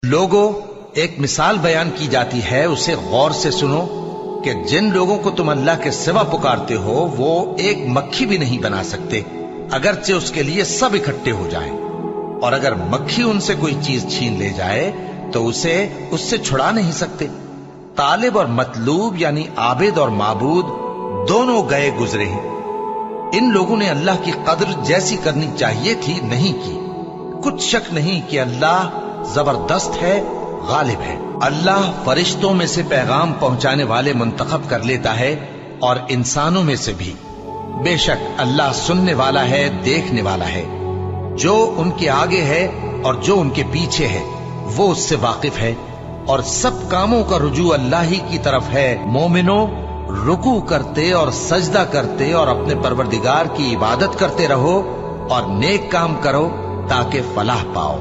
لوگوں، ایک مثال بیان کی جاتی ہے، اسے غور سے سنو کہ جن لوگوں کو تم اللہ کے سوا پکارتے ہو وہ ایک مکھی بھی نہیں بنا سکتے، اگرچہ اس کے لیے سب اکٹھے ہو جائیں، اور اگر مکھی ان سے کوئی چیز چھین لے جائے تو اسے اس سے چھڑا نہیں سکتے۔ طالب اور مطلوب یعنی عابد اور معبود دونوں گئے گزرے ہیں۔ ان لوگوں نے اللہ کی قدر جیسی کرنی چاہیے تھی نہیں کی۔ کچھ شک نہیں کہ اللہ زبردست ہے، غالب ہے۔ اللہ فرشتوں میں سے پیغام پہنچانے والے منتخب کر لیتا ہے اور انسانوں میں سے بھی۔ بے شک اللہ سننے والا ہے، دیکھنے والا ہے۔ جو ان کے آگے ہے اور جو ان کے پیچھے ہے وہ اس سے واقف ہے، اور سب کاموں کا رجوع اللہ ہی کی طرف ہے۔ مومنوں، رکوع کرتے اور سجدہ کرتے اور اپنے پروردگار کی عبادت کرتے رہو اور نیک کام کرو تاکہ فلاح پاؤ۔